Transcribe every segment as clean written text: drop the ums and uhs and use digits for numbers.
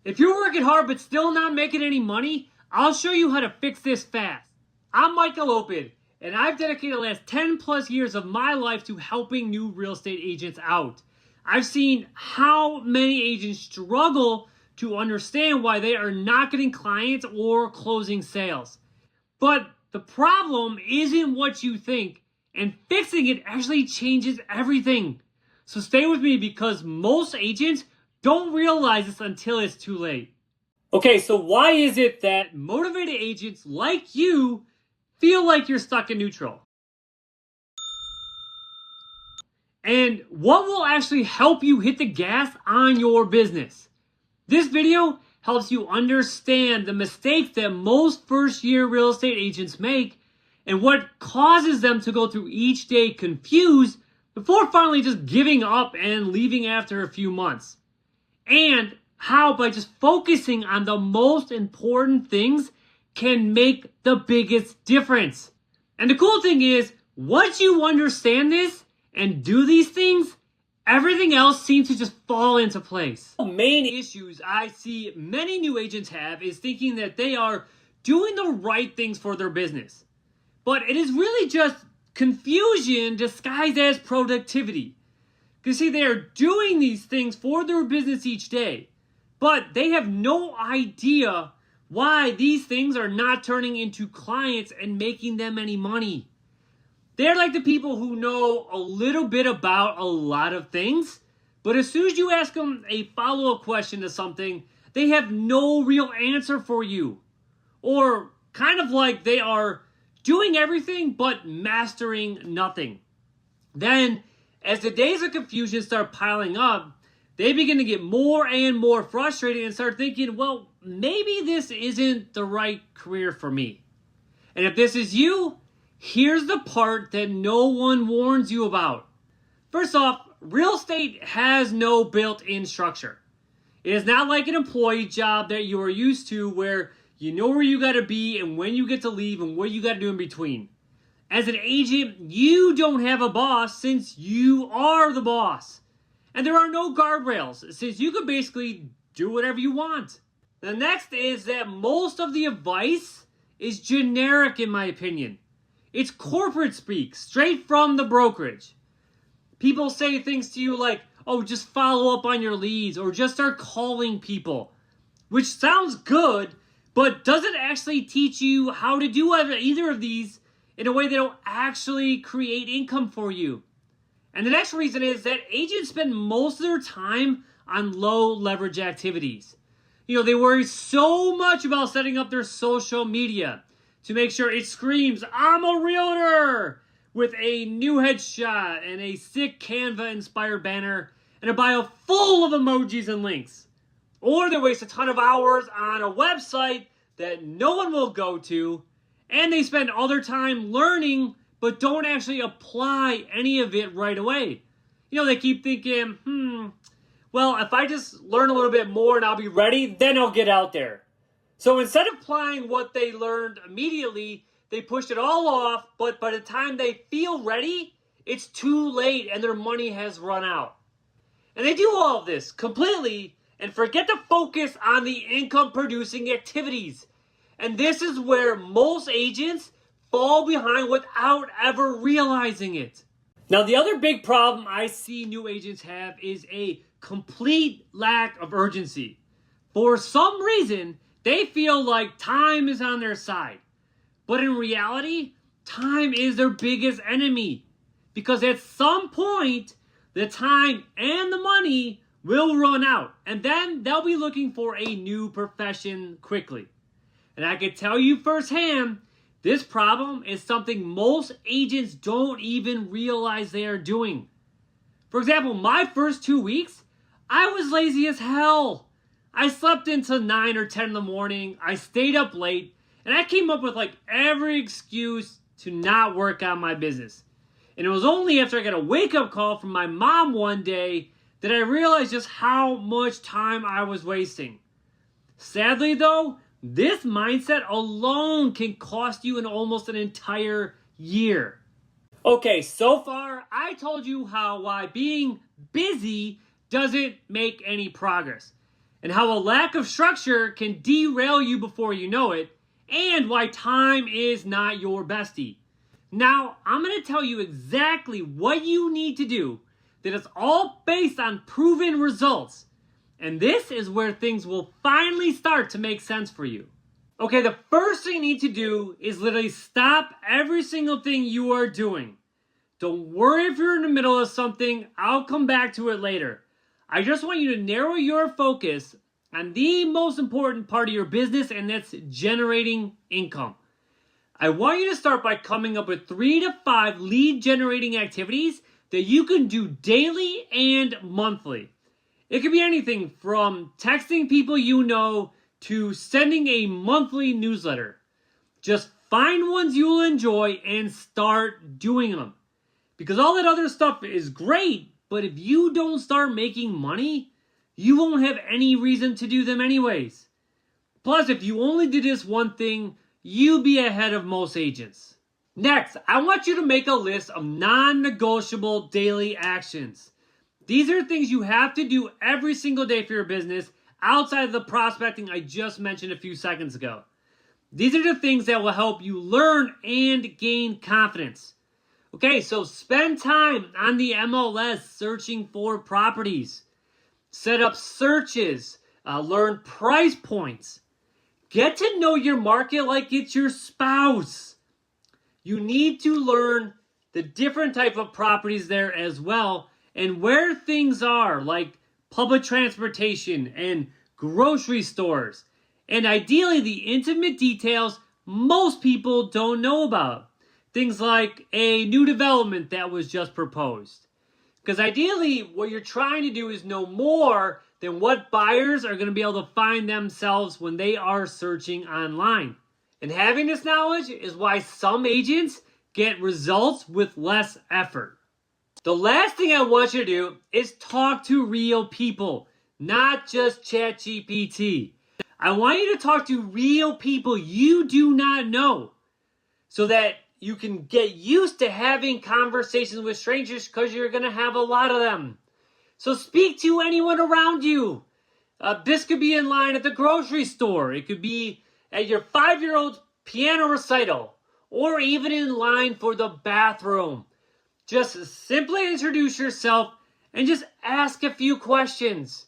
If you're working hard but still not making any money, I'll show you how to fix this fast. I'm Michael Opid, and I've dedicated the last 10 plus years of my life to helping new real estate agents out. I've seen how many agents struggle to understand why they are not getting clients or closing sales. But the problem isn't what you think, and fixing it actually changes everything. So stay with me because most agents don't realize this until it's too late. Okay, so why is it that motivated agents like you feel like you're stuck in neutral? And what will actually help you hit the gas on your business? This video helps you understand the mistakes that most first-year real estate agents make and what causes them to go through each day confused before finally just giving up and leaving after a few months. And how by just focusing on the most important things can make the biggest difference. And the cool thing is, once you understand this and do these things, everything else seems to just fall into place. The main issues I see many new agents have is thinking that they are doing the right things for their business. But it is really just confusion disguised as productivity. Because see, they are doing these things for their business each day, but they have no idea why these things are not turning into clients and making them any money. They're like the people who know a little bit about a lot of things, but as soon as you ask them a follow-up question to something, they have no real answer for you. Or kind of like they are doing everything but mastering nothing. Then, as the days of confusion start piling up, they begin to get more and more frustrated and start thinking, well, maybe this isn't the right career for me. And if this is you, here's the part that no one warns you about. First off, real estate has no built-in structure. It is not like an employee job that you are used to where you know where you got to be and when you get to leave and what you got to do in between. As an agent, you don't have a boss since you are the boss. And there are no guardrails since you can basically do whatever you want. The next is that most of the advice is generic in my opinion. It's corporate speak, straight from the brokerage. People say things to you like, oh, just follow up on your leads or just start calling people. Which sounds good, but doesn't actually teach you how to do either of these in a way that will actually create income for you. And the next reason is that agents spend most of their time on low leverage activities. You know, they worry so much about setting up their social media to make sure it screams, I'm a realtor, with a new headshot and a sick Canva-inspired banner and a bio full of emojis and links. Or they waste a ton of hours on a website that no one will go to, and they spend all their time learning but don't actually apply any of it right away. You know, they keep thinking, well, if I just learn a little bit more and I'll be ready, then I'll get out there. So instead of applying what they learned immediately, they push it all off, but by the time they feel ready, it's too late and their money has run out. And they do all of this completely and forget to focus on the income-producing activities. And this is where most agents fall behind without ever realizing it. Now, the other big problem I see new agents have is a complete lack of urgency. For some reason, they feel like time is on their side. But in reality, time is their biggest enemy. Because at some point, the time and the money will run out. And then they'll be looking for a new profession quickly. And I can tell you firsthand, this problem is something most agents don't even realize they are doing. For example, my first 2 weeks, I was lazy as hell. I slept until 9 or 10 in the morning. I stayed up late. And I came up with like every excuse to not work on my business. And it was only after I got a wake-up call from my mom one day that I realized just how much time I was wasting. Sadly though, this mindset alone can cost you almost an entire year. Okay, so far I told you why being busy doesn't make any progress. and how a lack of structure can derail you before you know it, and why time is not your bestie. Now, I'm going to tell you exactly what you need to do that is all based on proven results. And this is where things will finally start to make sense for you. Okay, the first thing you need to do is literally stop every single thing you are doing. Don't worry if you're in the middle of something. I'll come back to it later. I just want you to narrow your focus on the most important part of your business, and that's generating income. I want you to start by coming up with 3 to 5 lead generating activities that you can do daily and monthly. It could be anything from texting people you know to sending a monthly newsletter. Just find ones you'll enjoy and start doing them. Because all that other stuff is great, but if you don't start making money, you won't have any reason to do them anyways. Plus, if you only did this one thing, you'd be ahead of most agents. Next, I want you to make a list of non-negotiable daily actions. These are things you have to do every single day for your business outside of the prospecting I just mentioned a few seconds ago. These are the things that will help you learn and gain confidence. Okay, so spend time on the MLS searching for properties. Set up searches. Learn price points. Get to know your market like it's your spouse. You need to learn the different type of properties there as well and where things are, like public transportation and grocery stores. And ideally, the intimate details most people don't know about. Things like a new development that was just proposed. Because ideally, what you're trying to do is know more than what buyers are going to be able to find themselves when they are searching online. And having this knowledge is why some agents get results with less effort. The last thing I want you to do is talk to real people, not just ChatGPT. I want you to talk to real people you do not know so that you can get used to having conversations with strangers because you're going to have a lot of them. So speak to anyone around you. This could be in line at the grocery store. It could be at your 5-year-old's piano recital, or even in line for the bathroom. Just simply introduce yourself and just ask a few questions.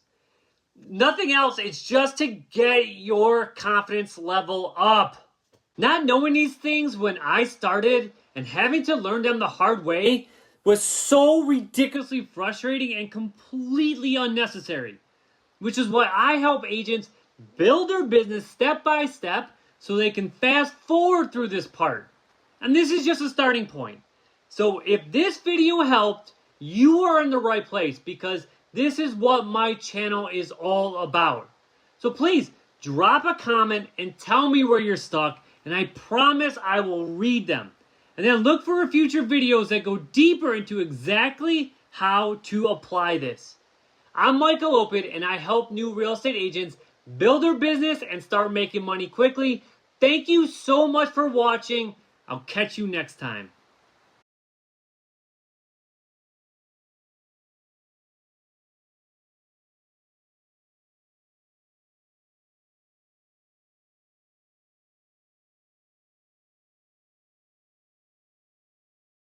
Nothing else. It's just to get your confidence level up. Not knowing these things when I started and having to learn them the hard way was so ridiculously frustrating and completely unnecessary. Which is why I help agents build their business step by step so they can fast forward through this part. And this is just a starting point. So if this video helped, you are in the right place because this is what my channel is all about. So please drop a comment and tell me where you're stuck, and I promise I will read them. And then look for future videos that go deeper into exactly how to apply this. I'm Michael Opid, and I help new real estate agents build their business and start making money quickly. Thank you so much for watching. I'll catch you next time.